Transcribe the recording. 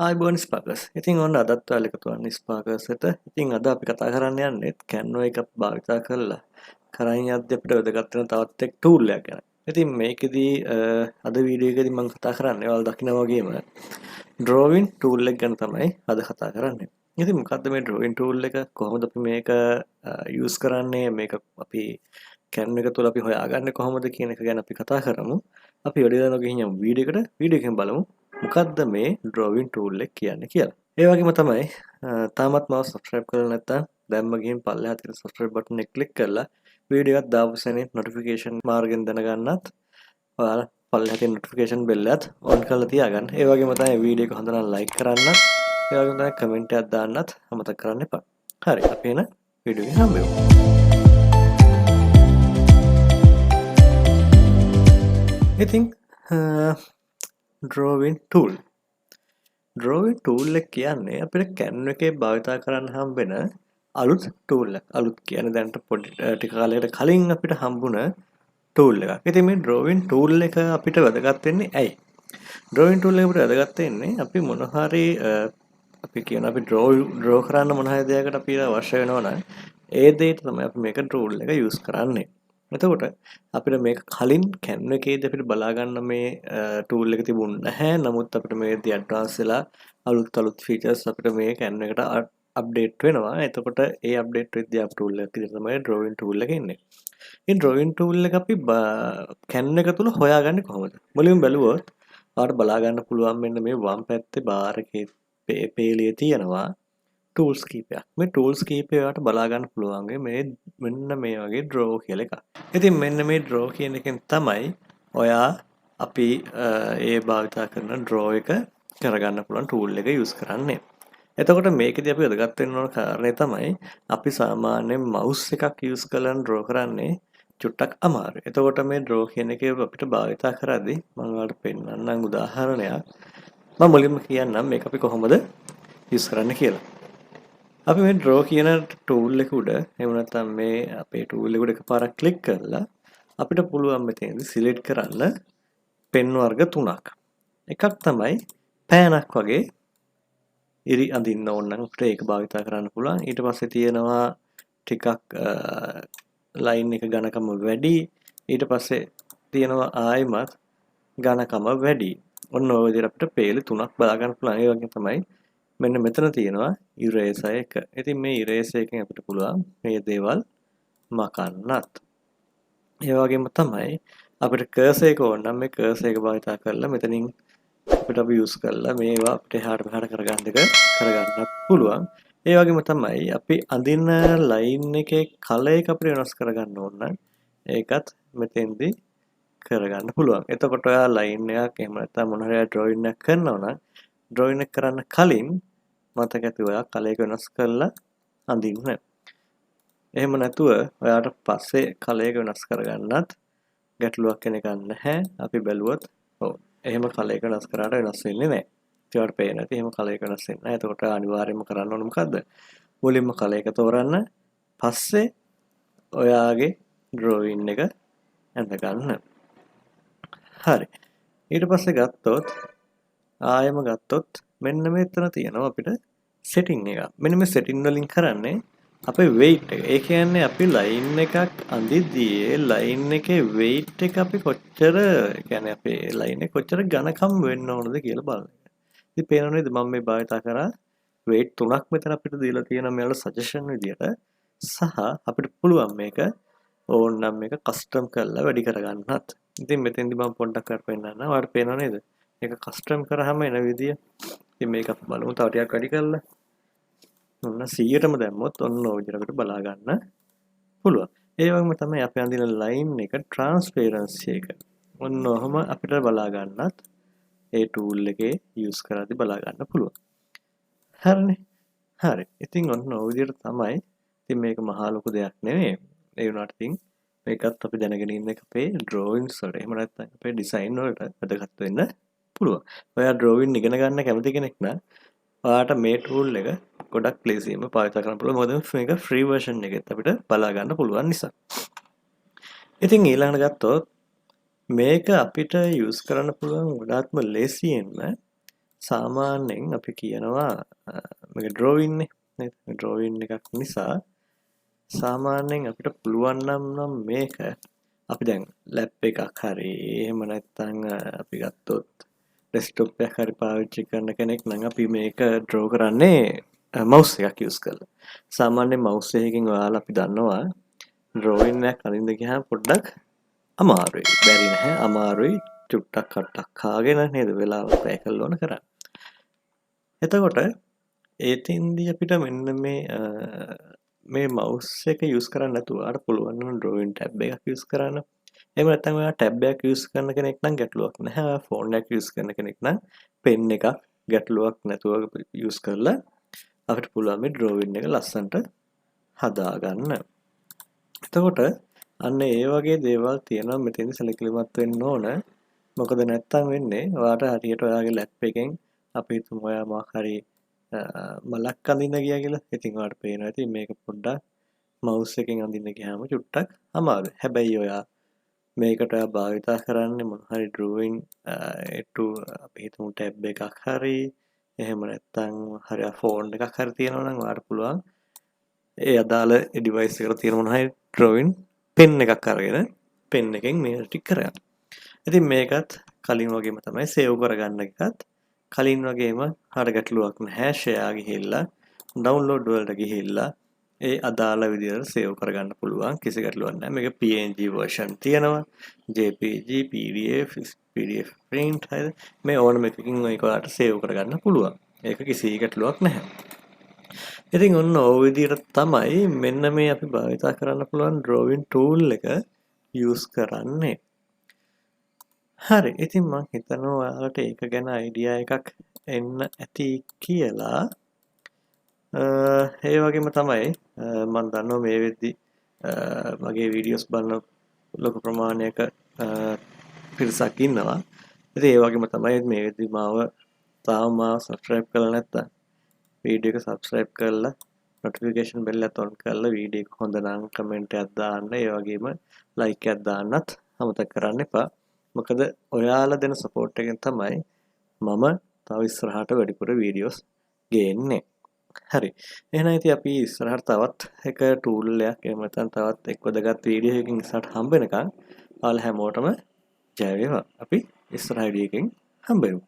ආයිබෝන් ස්පාකර්ස්. ඉතින් ඔන්න අදත් ඔයාලා එකතු වන්නේ ස්පාකර්ස්ට. ඉතින් අද අපි කතා කරන්න යන්නේ Canva එක භාවිතා කරලා කරන් යද්දී අපිට වැදගත් වෙන තවත් එක් tool එකක් ගැන. ඉතින් මේකෙදී අද වීඩියෝ එකේදී මම කතා කරන්නේ ඔයාලා දකිනා වගේම drawing tool එක ගැන තමයි අද කතා කරන්නේ. ඉතින් මොකද්ද මේ drawing tool එක? කොහොමද අපි මේක use කරන්නේ? මේක අපි Canva එක තුල අපි හොයාගන්නේ කොහොමද කියන එක ගැන අපි කතා කරමු. අපි වැඩි දනෝ ගිහින් යමු වීඩියෝ එකෙන් බලමු. මොකක්ද මේ ඩ්‍රෝවින් ටූල් එක කියන්නේ කියලා. ඒ වගේම තමයි තාමත් මාව සබස්ක්‍රයිබ් කරලා නැත්නම් දැම්ම ගිහින් පල්ලෙහා තියෙන සබස්ක්‍රයිබ් බටන් එක ක්ලික් කරලා වීඩියෝ එකක් දාපු සැනින් නොටිෆිකේෂන් මාර්ගෙන් දැනගන්නත් ඔයාලා පල්ලෙහා තියෙන නොටිෆිකේෂන් බෙල් එකත් ඔන් කරලා තියාගන්න. ඒ වගේම තමයි වීඩියෝ එක හොඳ නම් ලයික් කරන්නත්, ඒ වගේම තමයි කමෙන්ට් එකක් දාන්නත් අමතක කරන්න එපා. හරි අපි එන වීඩියෝ එකේ හම්බෙමු. ඉතින් drawing tool එක කියන්නේ අපිට Canva එකේ භාවිතා කරන්න හම්බෙන අලුත් tool එකක්. අලුත් කියන්නේ දැනට පොඩි ටික කාලයකට කලින් අපිට හම්බුණ tool එකක්. ඉතින් මේ drawing tool එක අපිට වැදගත් වෙන්නේ ඇයි? drawing tool එක අපිට වැදගත් වෙන්නේ අපි මොන හරි අපි කියන අපි draw කරන්න මොන හරි දෙයකට අපිට අවශ්‍ය වෙනවා නම් ඒ දෙයට තමයි අපි මේක tool එක use කරන්නේ. එතකොට අපිට මේක කලින් Canva එකේදී අපිට බලා ගන්න මේ tool එක තිබුණ නැහැ. නමුත් අපිට මේකදී advance වෙලා අලුත් features අපිට මේ Canva එකට update වෙනවා. එතකොට ඒ update වෙද්දී අප tool එක විදිහට තමයි drawing tool එක එන්නේ. මේ drawing tool එක අපි Canva එක තුල හොයාගන්නේ කොහොමද? මුලින්ම බැලුවොත් ඔයාලට බලා ගන්න පුළුවන් මෙන්න මේ වම් පැත්තේ bar එකේ පේලියේ තියෙනවා tools කීපයක්. මේ tools කීපය ඔයාලට බලා ගන්න පුළුවන් මෙන්න මේ වගේ draw කියලා එකක්. ඉතින් මෙන්න මේ draw කියන එකෙන් තමයි ඔයා අපි ඒ භාවිතා කරන draw එක කරගන්න පුළුවන් tool එක use කරන්නේ. එතකොට මේකදී අපි වැදගත් වෙන්න ඕන කාරණේ තමයි අපි සාමාන්‍යයෙන් mouse එකක් use කරලා draw කරන්නේ චුට්ටක් අමාරුයි. එතකොට මේ draw කියන එක අපිට භාවිතා කරද්දී මම ඔයාලට පෙන්නන්නම් උදාහරණයක්. මම මුලින්ම කියන්නම් මේක අපි කොහොමද use කරන්න කියලා. අපි මේ draw කියන tool එක උඩ එහෙම නැත්නම් මේ අපේ tool එක උඩ එකපාරක් ක්ලික් කරලා අපිට පුළුවන් මෙතනදී select කරන්න pen වර්ග තුනක්. එකක් තමයි පෑනක් වගේ ඉරි අඳින්න ඕන නම් අපිට ඒක භාවිතා කරන්න පුළුවන්. ඊට පස්සේ තියෙනවා ටිකක් line එක ඝනකම වැඩි. ඊට පස්සේ තියෙනවා ආයෙමත් ඝනකම වැඩි. ඔන්න ඔය විදිහට අපිට පේලි තුනක් බලා ගන්න පුළුවන්. ඒ වගේ තමයි මෙන්න මෙතන තියෙනවා eraser එක. ඉතින් මේ eraser එකෙන් අපිට පුළුවන් මේ දේවල් මකන්නත්. ඒ වගේම තමයි අපිට cursor එක ඕන නම් මේ cursor එක භාවිතා කරලා මෙතනින් අපිට අපි use කරලා මේවා අපිට එහාට මෙහාට කරගන්න පුළුවන්. ඒ වගේම තමයි අපි අඳින line එකේ color එක අපිට වෙනස් කරගන්න ඕන නම් ඒකත් මෙතෙන්දී කරගන්න පුළුවන්. එතකොට ඔයා line එකක් එහෙම නැත්නම් මොන හරි drawing එකක් කරනවා නම් drawing එක කරන්න කලින් මතක ඇති ඔයා color එක වෙනස් කරලා අඳින්න. එහෙම නැතුව ඔයාට පස්සේ color එක වෙනස් කරගන්නත් ගැටලුවක් කෙනෙක් නැහැ. අපි බැලුවොත් ඔව් එහෙම color එක වෙනස් කරාට වෙනස් වෙන්නේ නැහැ. ඒවට පේන්නේ නැති එහෙම color එක වෙනස් වෙන්නේ නැහැ. එතකොට අනිවාර්යයෙන්ම කරන්න ඕනේ මොකද්ද? මුලින්ම color එක තෝරන්න. පස්සේ ඔයාගේ drawing එක ඇඳ ගන්න. හරි. ඊට පස්සේ ගත්තොත් ආයෙම ගත්තොත් මෙන්න මෙතන තියෙනවා අපිට setting එක. මෙන්න මේ setting වලින් කරන්නේ අපේ weight එක. ඒ කියන්නේ අපි line එකක් අඳිද්දී line එකේ weight එක අපි කොච්චර කියන්නේ අපේ line එක කොච්චර ඝනකම් වෙන්න ඕනද කියලා බලන එක. ඉතින් පේනව නේද මම මේ භාවිතා කරා weight තුනක් මෙතන අපිට දීලා තියෙනවා මෙයාලා suggestion විදියට සහ අපිට පුළුවන් මේක ඕන නම් මේක custom කරලා වැඩි කරගන්නත්. ඉතින් මෙතෙන්දි මම පොඩ්ඩක් කර පෙන්නන්න. ඔයාලට පේනව නේද? මේක custom කරාම එන විදිය. ඉතින් මේක අපි බලමු තව ටිකක් වැඩි කරලා. ඔන්න 100ටම දැම්මොත් ඔන්න ඔය විදිහට අපිට බලා ගන්න පුළුවන්. ඒ වගේම තමයි අපි අඳින line එක transparency එක. ඔන්න ඔහම අපිට බලා ගන්නත් ඒ tool එකේ use කරද්දී බලා ගන්න පුළුවන්. හරිනේ. හරි. ඉතින් ඔන්න ඔය විදිහට තමයි. ඉතින් මේක මහා ලොකු දෙයක් නෙමෙයි. ඒ වුණාට ඉතින් මේකත් අපි දැනගෙන ඉන්න එක අපේ drawings වලට එහෙම නැත්නම් අපේ design වලට වැදගත් වෙන්න පුළුවන්. ඔයා drawing ඉගෙන ගන්න කැමති කෙනෙක් නම් ඔයාට මේ tool එක ගොඩක් ලේසියෙන්ම පාවිච්චි කරන්න පුළුවන්. මොකද මේක free version එකෙත් අපිට බලා ගන්න පුළුවන් නිසා. ඉතින් ඊළඟට ගත්තොත් මේක අපිට use කරන්න පුළුවන් ගොඩාක්ම ලේසියෙන්ම සාමාන්‍යයෙන් අපි කියනවා මේක drawing නේ නේද? drawing එකක් නිසා සාමාන්‍යයෙන් අපිට පුළුවන් නම් මේක අපි දැන් ලැප් එකක් හරි එහෙම නැත්නම් අපි ගත්තොත් ඩෙස්ක්ටොප් එකක් හරි පාවිච්චි කරන කෙනෙක් නම් අපි මේක draw කරන්නේ mouse එකක් use කරලා. සාමාන්‍යයෙන් mouse එකකින් ඔයාලා අපි දන්නවා drawing එකක් අඳින්න ගියාම පොඩ්ඩක් අමාරුයි. බැරි නැහැ අමාරුයි චුට්ටක් කට්ටක් කාගෙන නේද වෙලාවක් වැය කරලා ඕන කරන්නේ. එතකොට ඒතින්දී අපිට මෙන්න මේ mouse එක use කරන්නේ නැතුව ඔයාලට පුළුවන් නම් drawing tab එකක් use කරන්න. එහෙම නැත්නම් ඔයා tab එකක් use කරන කෙනෙක් නම් ගැටලුවක් නැහැ. ඔයා phone එකක් use කරන කෙනෙක් නම් pen එකක් ගැටලුවක් නැතුව use කරලා අපිට පුළුවන් මේ drawing එක ලස්සනට හදාගන්න. එතකොට අන්න ඒ වගේ දේවල් තියෙනවා මෙතෙන්දි සැලකිලිමත් වෙන්න ඕන. මොකද නැත්තම් වෙන්නේ ඔයාට හරියට ඔයාගේ ලැප් එකෙන් අපි හිතමු ඔයා මොකක් හරි මලක් අඳින්න ගියා කියලා. ඉතින් ඔයාට පේනවා ඉතින් මේක පොඩ්ඩක් mouse එකෙන් අඳින්න ගියාම චුට්ටක් අමාරුයි. හැබැයි ඔයා මේකට ඔයා භාවිතා කරන්නේ මොන හරි drawing අපි හිතමු tab එකක් හරි එහෙම නැත්තම් හරි ෆෝන් එකක් හරි තියෙනවා නම් ඔයාට පුළුවන් ඒ අදාළ ඩිවයිස් එකට තියෙන මොන හරි drawing pen එකක් අරගෙන pen එකෙන් මේ ටික කරගන්න. ඉතින් මේකත් කලින් වගේම තමයි සේව් කරගන්න එකත් කලින් වගේම හර ගැටලුවක් නැහැ. share ගිහිල්ලා download වලට ගිහිල්ලා ඒ අදාළ විදිහට සේව් කරගන්න පුළුවන්. කිසි ගැටලුවක් නැහැ. මේක PNG version තියෙනවා. JPG, PDF print හරිද? මේ ඕනම එකකින් මේක ඔයාලට සේව් කරගන්න පුළුවන්. ඒක කිසි ගැටලුවක් නැහැ. ඉතින් ඔන්න ඔය විදිහට තමයි මෙන්න මේ අපි භාවිතා කරන්න පුළුවන් drawing tool එක use කරන්නේ. හරි. ඉතින් මම හිතනවා ඔයාලට ඒක ගැන idea එකක් එන්න ඇති කියලා. ඒ වගේම තමයි මම දන්නවා මේ වෙද්දි මගේ වීඩියෝස් බලන ලොකු ප්‍රමාණයක පිරිසක් ඉන්නවා. ඉතින් ඒ වගේම තමයි මේ වෙද්දි තාම මාව subscribe කරලා නැත්නම් වීඩියෝ එක subscribe කරලා notification bell එක on කරලා වීඩියෝ එක හොඳ නම් comment එකක් දාන්න. ඒ වගේම like එකක් දාන්නත් අමතක කරන්න එපා. මොකද ඔයාලා දෙන support එකෙන් තමයි මම තව ඉස්සරහට වැඩිපුර වීඩියෝස් ගේන්නේ. හරි. එහෙනම් ඉතින් අපි ඉස්සරහට තවත් එක tool එකක් එහෙම නැත්නම් තවත් එක් වැදගත් වීඩියෝ එකකින් ඉස්සරහට හම්බ වෙනකන් ඔයාලා හැමෝටම ජය වේවා. අපි ඉස්සරහ වීඩියෝ එකකින් හම්බ වෙමු.